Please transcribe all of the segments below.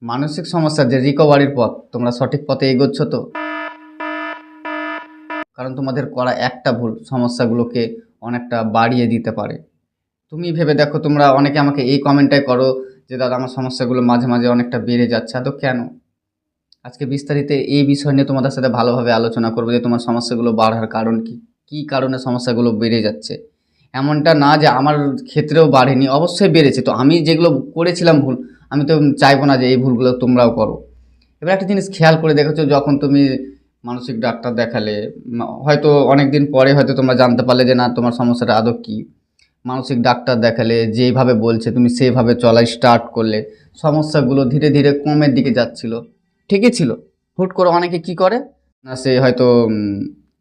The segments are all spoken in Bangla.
মানসিক সমস্যার যে রিকভারির পথ, তোমরা সঠিক পথে এগোচ্ছ তো? কারণ তোমাদের করা একটা ভুল সমস্যাগুলোকে অনেকটা বাড়িয়ে দিতে পারে। তুমি ভেবে দেখো, তোমরা অনেকে আমাকে এই কমেন্টটাই করো যে দাদা আমার সমস্যাগুলো মাঝে মাঝে অনেকটা বেড়ে যাচ্ছে, তো কেন? আজকে বিস্তারিত এই বিষয় নিয়ে তোমাদের সাথে ভালোভাবে আলোচনা করবো যে তোমার সমস্যাগুলো বাড়ার কারণ কি, কী কারণে সমস্যাগুলো বেড়ে যাচ্ছে। এমনটা না যে আমার ক্ষেত্রেও বাড়েনি, অবশ্যই বেড়েছে। তো আমি যেগুলো করেছিলাম ভুল, আমি তো চাইবো না যে এই ভুলগুলো তোমরাও করো। এবার একটা জিনিস খেয়াল করে দেখেছো, যখন তুমি মানসিক ডাক্তার দেখালে, হয়তো অনেক দিন পরে হয়তো তোমরা জানতে পারলে যে না তোমার সমস্যাটা আদৌ কী। মানসিক ডাক্তার দেখালে যেইভাবে বলছে তুমি সেইভাবে চলাই স্টার্ট করলে, সমস্যাগুলো ধীরে ধীরে কমের দিকে যাচ্ছিল, ঠিকই ছিল। হুট করে অনেকে কি করে না, সে হয়তো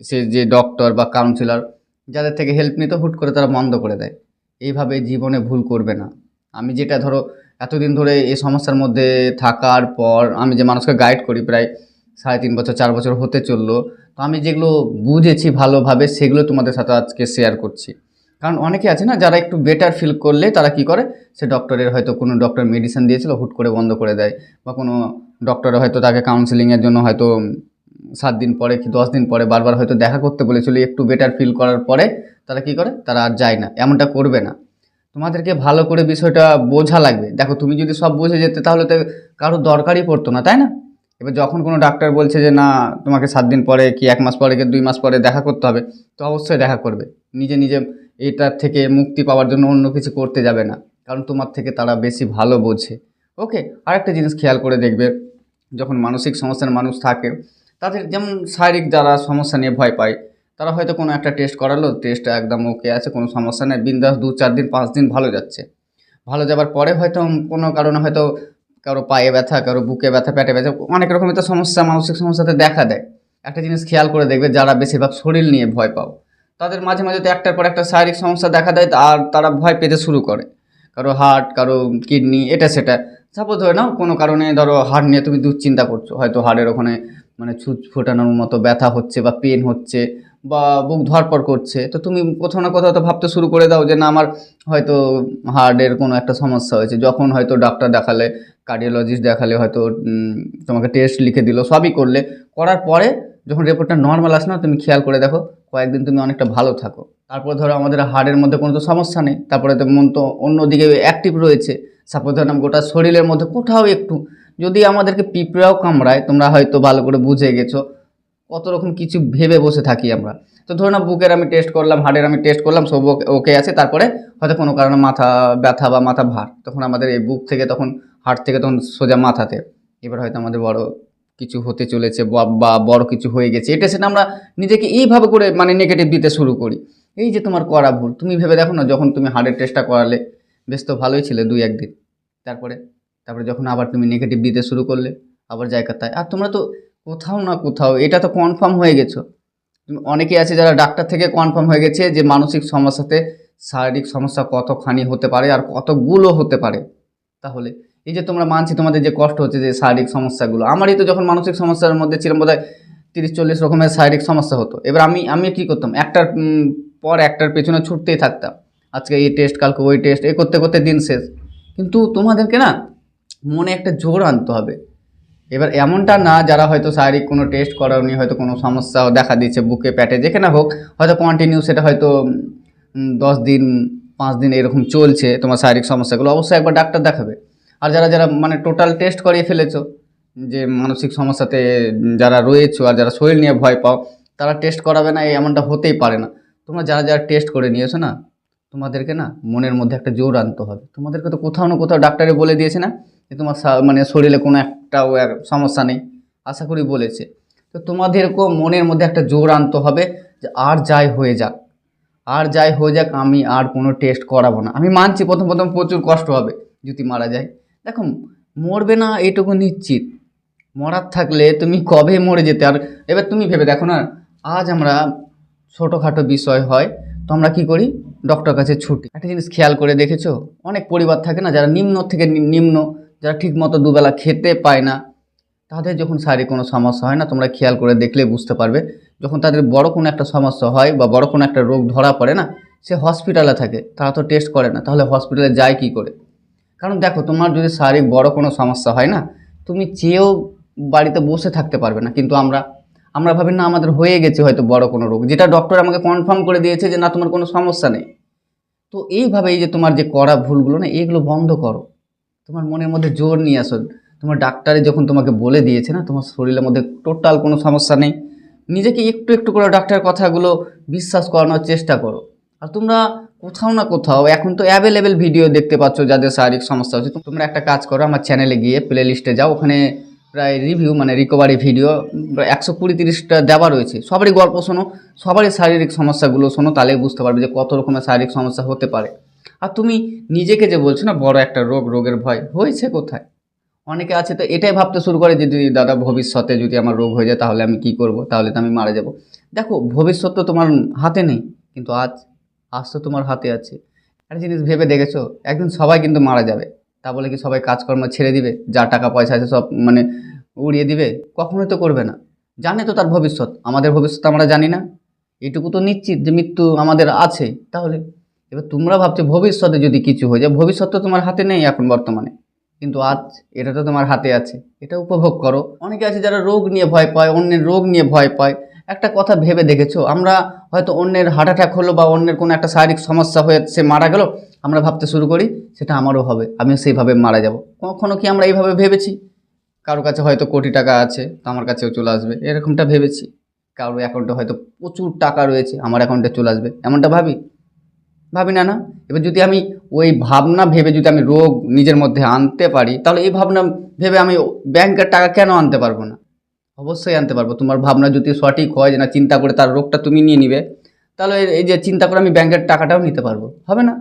সে যে ডক্টর বা কাউন্সিলর যাদের থেকে হেল্প নিত, হুট করে তারা বন্ধ করে দেয়। এইভাবে জীবনে ভুল করবে না। আমি যেটা ধরো এতদিন ধরে এই সমস্যার মধ্যে থাকার পর, আমি যে মানুষকে গাইড করি প্রায় 3.5 বছর 4 বছর হতে চললো, তো আমি যেগুলো বুঝেছি ভালোভাবে সেগুলো তোমাদের সাথে আজকে শেয়ার করছি। কারণ অনেকে আছে না, যারা একটু বেটার ফিল করলে তারা কি করে, সে ডক্টরের হয়তো কোনো ডক্টর মেডিসিন দিয়েছিল, হুট করে বন্ধ করে দেয়। বা কোনো ডক্টরে হয়তো তাকে কাউন্সেলিংয়ের জন্য হয়তো 7 দিন পরে কি 10 দিন পরে বারবার হয়তো দেখা করতে বলেছিল, একটু বেটার ফিল করার পরে তারা কি করে, তারা আর যায় না। এমনটা করবে না। তোমাদেরকে ভালো করে বিষয়টা বোঝা লাগবে। দেখো, তুমি যদি সব বুঝে যেতে তাহলে তো কারো দরকারই পড়তো না, তাই না? এবার যখন কোনো ডাক্তার বলছে যে না তোমাকে 7 দিন পরে কি 1 মাস পরে কি 2 মাস পরে দেখা করতে হবে, তো অবশ্যই দেখা করবে। নিজে নিজে এটার থেকে মুক্তি পাওয়ার জন্য অন্য কিছু করতে যাবে না, কারণ তোমার থেকে তারা বেশি ভালো বোঝে। ওকে। আরেকটা জিনিস খেয়াল করে দেখবে, যখন মানসিক সমস্যার মানুষ থাকে, তাদের যেমন শারীরিক যারা সমস্যা নিয়ে ভয় পায়, তারা হয়তো কোনো একটা টেস্ট করালো, টেস্টটা একদম ওকে আছে, কোনো সমস্যা নেই, বিন্দাস 2 4 দিন 5 দিন ভালো যাচ্ছে। ভালো যাবার পরে হয়তো কোনো কারণে হয়তো কারো পায়ে ব্যথা, কারো বুকে ব্যথা, পেটে ব্যথা, অনেক রকমের তো সমস্যা মানসিক সমস্যাতে দেখা দেয়। একটা জিনিস খেয়াল করে দেখবে, যারা বেশিরভাগ শরীর নিয়ে ভয় পাও, তাদের মাঝে মাঝে তো একটার পর একটা শারীরিক সমস্যা দেখা দেয়, আর তারা ভয় পেতে শুরু করে। কারো হার্ট, কারো কিডনি, এটা সেটা। সাপোজ ধরে নাও কোনো কারণে ধরো হার্ট নিয়ে তুমি দুশ্চিন্তা করছো, হয়তো হার্টের ওখানে মানে ছুঁচ ফোটানোর মতো ব্যথা হচ্ছে বা পেন হচ্ছে, বা বুক ধড়ফড় করছে, তো তুমি কোথাও না কোথাও তো ভাবতে শুরু করে দাও যে না আমার হয়তো হার্টের কোনো একটা সমস্যা হয়েছে। যখন হয়তো ডাক্তার দেখালে, কার্ডিওলজিস্ট দেখালে, হয়তো তোমাকে টেস্ট লিখে দিল, সবই করলে, করার পরে যখন রিপোর্টটা নর্মাল আসে না, তুমি খেয়াল করে দেখো কয়েকদিন তুমি অনেকটা ভালো থাকো। তারপর ধরো আমাদের হার্টের মধ্যে কোনো তো সমস্যা নেই, তারপরে তো মন তো অন্যদিকে অ্যাক্টিভ রয়েছে। সাপোজ ধরলাম গোটা শরীরের মধ্যে কোথাও একটু যদি আমাদেরকে পিঁপড়াও কামড়ায়, তোমরা হয়তো ভালো করে বুঝে গেছো কত রকম কিছু ভেবে বসে থাকি আমরা। তো ধরো না বুকের আমি টেস্ট করলাম, হার্টের আমি টেস্ট করলাম, সব ওকে আছে, তারপরে হয়তো কোনো কারণে মাথা ব্যথা বা মাথা ভার, তখন আমাদের এই বুক থেকে, তখন হার্ট থেকে তখন সোজা মাথাতে। এবার হয়তো আমাদের বড় কিছু হতে চলেছে বা বড় কিছু হয়ে গেছে, এটা সেটা আমরা নিজেকে এইভাবে করে মানে নেগেটিভ দিতে শুরু করি। এই যে তোমার করা ভুল, তুমি ভেবে দেখো না, যখন তুমি হার্টের টেস্টটা করালে বেশ তো ভালোই ছিলে 2 1 দিন, তারপরে তারপরে যখন আবার তুমি নেগেটিভ দিতে শুরু করলে, আবার জায়গা তাই। আর তোমরা তো কোথাও না কোথাও এটা তো কনফার্ম হয়ে গেছো। অনেকে আছে যারা ডাক্তার থেকে কনফার্ম হয়ে গেছে যে মানসিক সমস্যাতে শারীরিক সমস্যা কতখানি হতে পারে আর কতগুলো হতে পারে। তাহলে এই যে তোমরা মানছি তোমাদের যে কষ্ট হচ্ছে যে শারীরিক সমস্যাগুলো, আমারই তো যখন মানসিক সমস্যার মধ্যে ছিলাম বোধহয় 30 40 রকমের শারীরিক সমস্যা হতো। এবার আমি কী করতাম, একটার পর একটার পেছনে ছুটতেই থাকতাম। আজকে এই টেস্ট, কালকে ওই টেস্ট, এই করতে করতে দিন শেষ। কিন্তু তোমাদেরকে না মনে একটা জোর আনতে হবে। এবার এমনটা না, যারা হয়তো শারীরিক কোনো টেস্ট করাওনি, হয়তো কোনো সমস্যা দেখা দিচ্ছে বুকে, পেটে, যেখানে হোক, হয়তো কন্টিনিউ সেটা হয়তো 10 দিন 5 দিন এরকম চলছে তোমার শারীরিক সমস্যাগুলো, অবশ্যই একবার ডাক্তার দেখাবে। আর যারা যারা মানে টোটাল টেস্ট করিয়ে ফেলেছো, যে মানসিক সমস্যাতে যারা রয়েছো আর যারা শরীর নিয়ে ভয় পাও, তারা টেস্ট করাবে না, এমনটা হতেই পারে না। তোমরা যারা যারা টেস্ট করে নিয়েছো না, তোমাদেরকে না মনের মধ্যে একটা জোর আনতে হবে। তোমাদেরকে তো কোথাও না কোথাও ডাক্তারে বলে দিয়েছে না যে তোমার মানে শরীরে কোনো একটাও সমস্যা নেই, আশা করি বলেছে। তো তোমাদেরকেও মনের মধ্যে একটা জোর আনতে হবে যে আর যাই হয়ে যাক, আর যাই হয়ে যাক, আমি আর কোনো টেস্ট করাবো না। আমি মানছি প্রথম প্রথম প্রচুর কষ্ট হবে যদি মারা যায়। দেখো, মরবে না এইটুকু নিশ্চিত, মরার থাকলে তুমি কবে মরে যেতে। আর এবার তুমি ভেবে দেখো না, আজ আমরা ছোটোখাটো বিষয় হয় তো আমরা কী করি, ডক্টর কাছে ছুটি। একটা জিনিস খেয়াল করে দেখেছো, অনেক পরিবার থাকে না যারা নিম্ন থেকে নিম্ন, যারা ঠিকমতো দুবেলা খেতে পায় না, তাদের যখন শারীরিক কোনো সমস্যা হয় না, তোমরা খেয়াল করে দেখলে বুঝতে পারবে, যখন তাদের বড় কোনো একটা সমস্যা হয় বা বড় কোনো একটা রোগ ধরা পড়ে না, সে হসপিটালে থাকে, তারা তো টেস্ট করে না, তাহলে হসপিটালে যায় কী করে? কারণ দেখো, তোমার যদি শারীরিক বড় কোনো সমস্যা হয় না, তুমি চেয়েও বাড়িতে বসে থাকতে পারবে না। কিন্তু আমরা আমরা ভাবি না আমাদের হয়ে গেছে হয়তো বড় কোনো রোগ, যেটা ডক্টর আমাকে কনফার্ম করে দিয়েছে যে না তোমার কোনো সমস্যা নেই। তো এইভাবে এই যে তোমার যে করা ভুলগুলো না, এইগুলো বন্ধ করো। তোমার মনের মধ্যে জোর নিয়ে আসো। তোমার ডাক্তারে যখন তোমাকে বলে দিয়েছে না তোমার শরীরের মধ্যে টোটাল কোনো সমস্যা নেই, নিজেকে একটু একটু করে ডাক্তারের কথাগুলো বিশ্বাস করানোর চেষ্টা করো। আর তোমরা কোথাও না কোথাও এখন তো অ্যাভেলেবেল ভিডিও দেখতে পাচ্ছ যাদের শারীরিক সমস্যা হচ্ছে। তোমরা একটা কাজ করো, আমার চ্যানেলে গিয়ে প্লে লিস্টে যাও, ওখানে প্রায় রিভিউ মানে রিকভারি ভিডিও 120-30টা দেওয়া রয়েছে। সবারই গল্প শোনো, সবারই শারীরিক সমস্যাগুলো শোনো, তাহলেই বুঝতে পারবে যে কত রকমের শারীরিক সমস্যা হতে পারে। আর তুমি নিজেকে যে বলছো না বড় একটা রোগের ভয় হয়েছে কোথায়? অনেকে আছে তো এটাই ভাবতে শুরু করে যে যদি দাদা ভবিষ্যতে যদি আমার রোগ হয়ে যায় তাহলে আমি কি করব, তাহলে তো আমি মারা যাব। দেখো ভবিষ্যৎ তো তোমার হাতে নেই, কিন্তু আজ আজ তো তোমার হাতে আছে। একটা জিনিস ভেবে দেখেছো, একদিন সবাই কিন্তু মারা যাবে। তা বলে কি সবাই কাজকর্ম ছেড়ে দিবে? যা টাকা পয়সা আছে সব মানে উড়িয়ে দিবে? কখনোই তো করবে না। জানে তো তার ভবিষ্যৎ, আমাদের ভবিষ্যৎ আমরা জানি না। এইটুকু তো নিশ্চিত যে মৃত্যু আমাদের আছে। তাহলে এবার তোমরা ভাবছো ভবিষ্যতে যদি কিছু হয়ে যায়, ভবিষ্যৎ তো তোমার হাতে নেই এখন বর্তমানে, কিন্তু আজ এটা তো তোমার হাতে আছে, এটা উপভোগ করো। অনেকে আছে যারা রোগ নিয়ে ভয় পায়, অন্যের রোগ নিয়ে ভয় পায়। একটা কথা ভেবে দেখেছো, আমরা হয়তো অন্যের হার্ট অ্যাটাক হলো বা অন্যের কোনো একটা শারীরিক সমস্যা হয়ে সে মারা গেল, আমরা ভাবতে শুরু করি সেটা আমারও হবে, আমিও সেইভাবে মারা যাব। কখনো কি আমরা এইভাবে ভেবেছি? কারো কাছে হয়তো কোটি টাকা আছে তো আমার কাছেও চলে আসবে, এরকমটা ভেবেছি। কারো অ্যাকাউন্টে হয়তো প্রচুর টাকা রয়েছে, আমার অ্যাকাউন্টে চলে আসবে, এমনটা ভাবি? ভাবি না, না? এবার যদি আমি ওই ভাবনা ভেবে যদি আমি রোগ নিজের মধ্যে আনতে পারি, তাহলে এই ভাবনা ভেবে আমি ব্যাংকের টাকা কেন আনতে পারবো না? অবশ্যই আনতে পারবো। তোমার ভাবনা যদি সঠিক হয় যে না চিন্তা করে তার রোগটা তুমি নিয়ে নিবে, তাহলে এই যে চিন্তা করে আমি ব্যাংকের টাকাটাও নিতে পারবো। হবে না?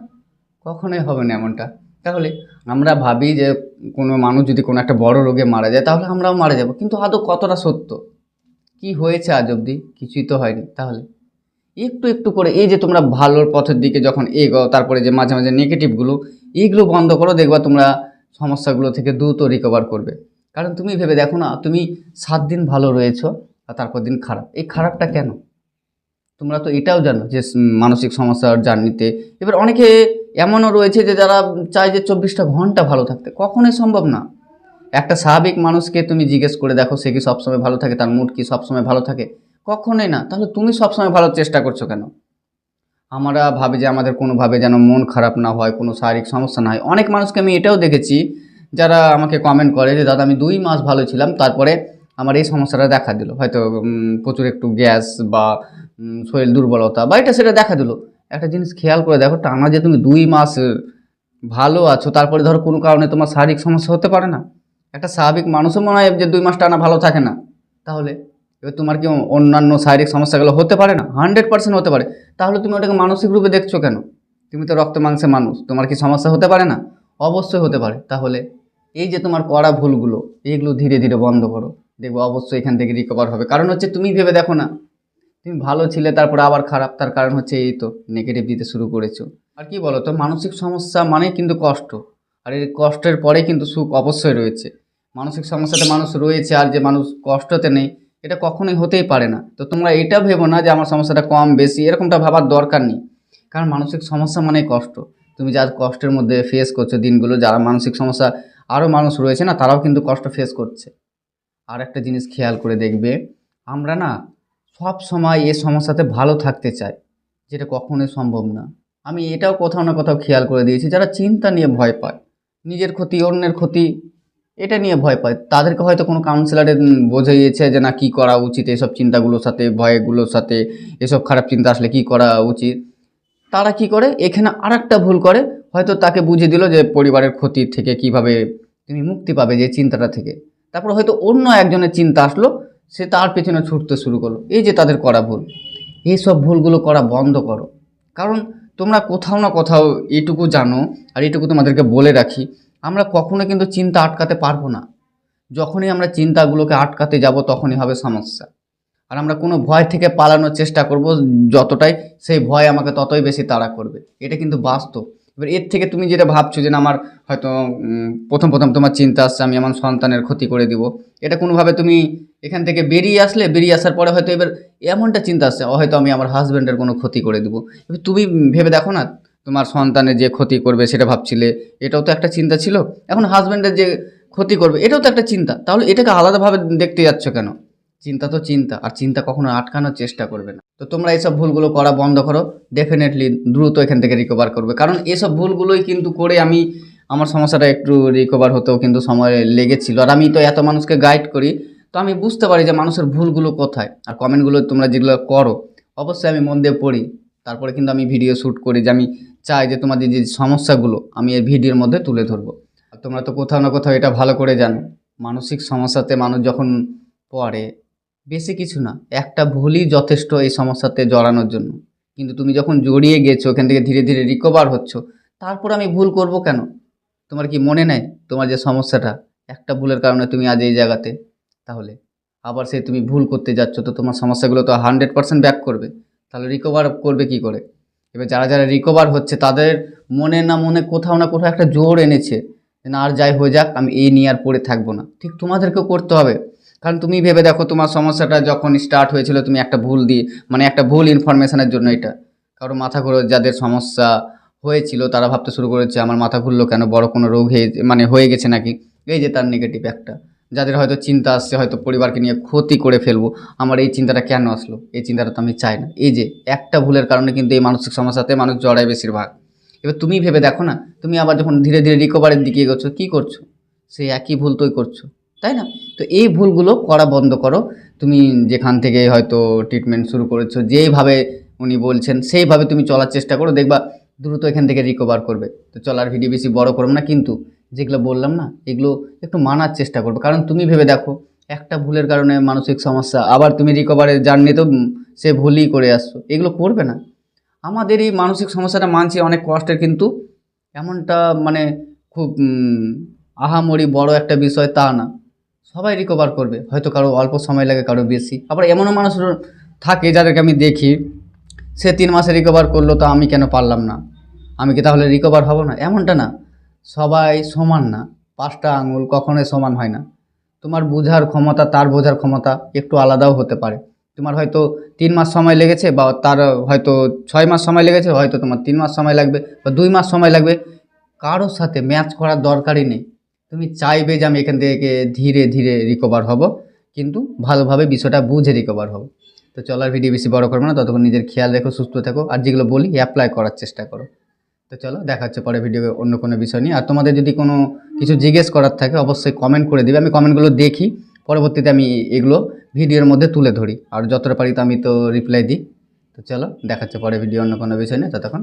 কখনোই হবে না এমনটা। তাহলে আমরা ভাবি যে কোনো মানুষ যদি কোনো একটা বড় রোগে মারা যায় তাহলে আমরাও মারা যাব, কিন্তু আদৌ কতটা সত্য? কি হয়েছে আজ অবধি? কিছুই তো হয়নি। তাহলে একটু একটু করে এই যে তোমরা ভালোর পথের দিকে যখন এগোও, তারপরে যে মাঝে মাঝে নেগেটিভগুলো এইগুলো বন্ধ করো, দেখবা তোমরা সমস্যাগুলো থেকে দ্রুত রিকভার করবে। কারণ তুমি ভেবে দেখো না, তুমি 7 দিন ভালো রয়েছো আর তারপর দিন খারাপ, এই খারাপটা কেন? তোমরা তো এটাও জানো যে মানসিক সমস্যার জার্নিতে এবার অনেকে এমনও রয়েছে যে যারা চায় যে 24টা ঘন্টা ভালো থাকতে, কখনোই সম্ভব না। একটা স্বাভাবিক মানুষকে তুমি জিজ্ঞেস করে দেখো সে কি সবসময় ভালো থাকে, তার মুড কি সবসময় ভালো থাকে? কখনোই না। তাহলে তুমি সবসময় ভালো চেষ্টা করছো কেন? আমরা ভাবি যে আমাদের কোনোভাবে যেন মন খারাপ না হয়, কোনো শারীরিক সমস্যা না হয়। অনেক মানুষকে আমি এটাও দেখেছি যারা আমাকে কমেন্ট করে যে দাদা আমি 2 মাস ভালো ছিলাম, তারপরে আমার এই সমস্যাটা দেখা দিল, হয়তো প্রচুর একটু গ্যাস বা শরীর দুর্বলতা বা এটা সেটা দেখা দিল। একটা জিনিস খেয়াল করে দেখো, টানা যে তুমি 2 মাস ভালো আছো তারপরে ধরো কোনো কারণে তোমার শারীরিক সমস্যা হতে পারে না? একটা স্বাভাবিক মানুষও মনে হয় যে 2 মাস টানা ভালো থাকে না। তাহলে এবার তোমার কি অন্যান্য শারীরিক সমস্যাগুলো হতে পারে না? 100% হতে পারে। তাহলে তুমি ওটাকে মানসিক রূপে দেখছো কেন? তুমি তো রক্ত মাংসে মানুষ, তোমার কি সমস্যা হতে পারে না? অবশ্যই হতে পারে। তাহলে এই যে তোমার করা ভুলগুলো, এইগুলো ধীরে ধীরে বন্ধ করো, দেখবো অবশ্যই এখান থেকে রিকভার হবে। কারণ হচ্ছে তুমি ভেবে দেখো না, তুমি ভালো ছিলে তারপরে আবার খারাপ, তার কারণ হচ্ছে এই তো নেগেটিভ দিতে শুরু করেছো। আর কি বলো তো, মানসিক সমস্যা মানেই কিন্তু কষ্ট, আর এই কষ্টের পরেই কিন্তু সুখ অবশ্যই রয়েছে। মানসিক সমস্যাতে মানুষ রয়েছে আর যে মানুষ কষ্টতে নেই, এটা কখনোই হতেই পারে না। তো তোমরা এটা ভেবো না যে আমার সমস্যাটা কম বেশি, এরকমটা ভাবার দরকার নেই। কারণ মানসিক সমস্যা মানেই কষ্ট। তুমি যার কষ্টের মধ্যে ফেস করছো দিনগুলো, যারা মানসিক সমস্যা আরও মানুষ রয়েছে না তারাও কিন্তু কষ্ট ফেস করছে। আর একটা জিনিস খেয়াল করে দেখবে, আমরা না সব সময় এই সমস্যাতে ভালো থাকতে চাই, যেটা কখনোই সম্ভব না। আমি এটাও কোথাও না কোথাও খেয়াল করে দিয়েছি, যারা চিন্তা নিয়ে ভয় পায়, নিজের ক্ষতি অন্যের ক্ষতি এটা নিয়ে ভয় পায়, তাদেরকে হয়তো কোনো কাউন্সিলারে বোঝাইয়েছে যে না কী করা উচিত এসব চিন্তাগুলোর সাথে, ভয়গুলোর সাথে, এসব খারাপ চিন্তা আসলে কী করা উচিত। তারা কি করে এখানে আরেকটা ভুল করে, হয়তো তাকে বুঝিয়ে দিল যে পরিবারের ক্ষতি থেকে কিভাবে তুমি মুক্তি পাবে যে চিন্তাটা থেকে। তারপর হয়তো অন্য একজনের চিন্তা আসলো, সে তার পেছনে ছুটতে শুরু করলো। এই যে তাদের করা ভুল, এই সব ভুলগুলো করা বন্ধ করো। কারণ তোমরা কোথাও না কোথাও এইটুকু জানো, আর এইটুকু তোমাদেরকে বলে রাখি, আমরা কখনো কিন্তু চিন্তা আটকাতে পারবো না। যখনই আমরা চিন্তাগুলোকে আটকাতে যাব তখনই হবে সমস্যা। আর আমরা কোনো ভয় থেকে পালানোর চেষ্টা করব যতটাই, সেই ভয় আমাকে ততই বেশি তাড়া করবে। এটা কিন্তু বাস্তব। এবার এর থেকে তুমি যেটা ভাবছো যে না আমার হয়তো প্রথম প্রথম তোমার চিন্তা আসছে আমি আমার সন্তানের ক্ষতি করে দিব, এটা কোনোভাবে তুমি এখান থেকে বেরিয়ে আসলে, বেরিয়ে আসার পরে হয়তো এবার এমনটা চিন্তা আসছে হয়তো আমি আমার হাজব্যান্ডের কোনো ক্ষতি করে দেবো। এবার তুমি ভেবে দেখো না, তোমার সন্তানের যে ক্ষতি করবে সেটা ভাবছিলে, এটাও তো একটা চিন্তা ছিল। এখন হাজব্যান্ডের যে ক্ষতি করবে, এটাও তো একটা চিন্তা। তাহলে এটাকে আলাদাভাবে দেখতে যাচ্ছ কেন? চিন্তা তো চিন্তা, আর চিন্তা কখনো আটকানোর চেষ্টা করবে না। তো তোমরা এইসব ভুলগুলো করা বন্ধ করো, ডেফিনেটলি দ্রুত এখান থেকে রিকভার করবে। কারণ এসব ভুলগুলোই কিন্তু করে আমি আমার সমস্যাটা একটু রিকভার হতেও কিন্তু সময় লেগেছিল। আর আমি তো এত মানুষকে গাইড করি, তো আমি বুঝতে পারি যে মানুষের ভুলগুলো কোথায়। আর কমেন্টগুলো তোমরা যেগুলো করো অবশ্যই আমি মন দিয়ে পড়ি, তারপরে কিন্তু আমি ভিডিও শ্যুট করি, যে আমি চাই যে তোমাদের যে সমস্যাগুলো আমি এই ভিডিওর মধ্যে তুলে ধরবো। আর তোমরা তো কোথাও না কোথাও এটা ভালো করে জানো, মানসিক সমস্যাতে মানুষ যখন পড়ে, বেশি কিছু না, একটা ভুলই যথেষ্ট এই সমস্যাতে জড়ানোর জন্য। কিন্তু তুমি যখন জড়িয়ে গেছো, ওখান থেকে ধীরে ধীরে রিকভার হচ্ছ, তারপর আমি ভুল করব কেন? তোমার কি মনে নেই তোমার যে সমস্যাটা, একটা ভুলের কারণে তুমি আজ এই জায়গাতে? তাহলে আবার সেই তুমি ভুল করতে যাচ্ছ, তো তোমার সমস্যাগুলো তো 100% ব্যাক করবে। তাহলে রিকভার করবে কি করে? এবার যারা যারা রিকভার হচ্ছে তাদের মনে না মনে কোথাও না কোথাও একটা জোর এনেছে যে না, আর যাই হয়ে যাক, আমি এই নিয়ে আর পড়ে থাকবো না। ঠিক তোমাদেরকেও করতে হবে। কারণ তুমি ভেবে দেখো, তোমার সমস্যাটা যখন স্টার্ট হয়েছিল তুমি একটা ভুল দিয়ে, মানে একটা ভুল ইনফরমেশনের জন্য, এটা কারো মাথা ঘুরে, যাদের সমস্যা হয়েছিল তারা ভাবতে শুরু করেছে আমার মাথা ঘুরলো কেন, বড় কোনো রোগ হয়ে গেছে নাকি। এই যে তার নেগেটিভ একটা, যাদের হয়তো চিন্তা আসছে হয়তো পরিবারকে নিয়ে ক্ষতি করে ফেলবো, আমার এই চিন্তাটা কেন আসলো, এই চিন্তাটা তো আমি চাই না। এই যে একটা ভুলের কারণে কিন্তু এই মানসিক সমস্যাতে মানুষ জড়ায় বেশিরভাগ। এবার তুমি ভেবে দেখো না, তুমি আবার যখন ধীরে ধীরে রিকভারের দিকে এগোচ্ছ, কী করছো? সেই একই ভুল তোই করছো, তাই না? তো এই ভুলগুলো করা বন্ধ করো। তুমি যেখান থেকে হয়তো ট্রিটমেন্ট শুরু করেছো, যেইভাবে উনি বলছেন সেইভাবে তুমি চলার চেষ্টা করো, দেখবা দ্রুত এখান থেকে রিকভার করবে। তো চলার ভিডিও বেশি বড় করবো না, কিন্তু যেগুলো বললাম না এগুলো একটু মানার চেষ্টা করবে। কারণ তুমি ভেবে দেখো, একটা ভুলের কারণে মানসিক সমস্যা, আবার তুমি রিকভারের জার্নি তো সে ভুলই করে আসছো, এগুলো করবে না। আমাদের এই মানসিক সমস্যাটা মানছি অনেক কষ্টের, কিন্তু এমনটা মানে খুব আহামরি বড় একটা বিষয় তা না। সবাই রিকভার করবে, হয়তো কারো অল্প সময় লাগে, কারো বেশি। আবার এমনও মানুষ থাকে যাদেরকে আমি দেখি, সে 3 মাসে রিকভার করলো, তো আমি কেন পারলাম না? আমি কি তাহলে রিকভার হব না? এমনটা না, সবাই সমান না। 5টা আঙুল কখনোই সমান হয় না। তোমার বোঝার ক্ষমতা, তার বোঝার ক্ষমতা একটু আলাদাও হতে পারে। তোমার হয়তো 3 মাস সময় লেগেছে, বা তার হয়তো 6 মাস সময় লেগেছে, হয়তো তোমার 3 মাস সময় লাগবে বা 2 মাস সময় লাগবে। কারোর সাথে ম্যাচ করার দরকারই নেই। তুমি চাইবে যে আমি এখান থেকে ধীরে ধীরে রিকভার হব, কিন্তু ভালোভাবে বিষয়টা বুঝে রিকভার হব। তো চলার ভিডিও বেশি বড় করবো না, ততক্ষণ নিজের খেয়াল রেখো, সুস্থ থেকো, আর যেগুলো বলি অ্যাপ্লাই করার চেষ্টা করো। তো চলো, দেখা হচ্ছে পরে ভিডিও অন্য কোনো বিষয় নিয়ে। আর তোমাদের যদি কোনো কিছু জিজ্ঞেস করার থাকে অবশ্যই কমেন্ট করে দিবে, আমি কমেন্টগুলো দেখি, পরবর্তীতে আমি এগুলো ভিডিওর মধ্যে তুলে ধরি, আর যতটা পারি তো আমি তো রিপ্লাই দিই। তো চলো, দেখা হচ্ছে পরে ভিডিও অন্য কোনো বিষয় নিয়ে, ততক্ষণ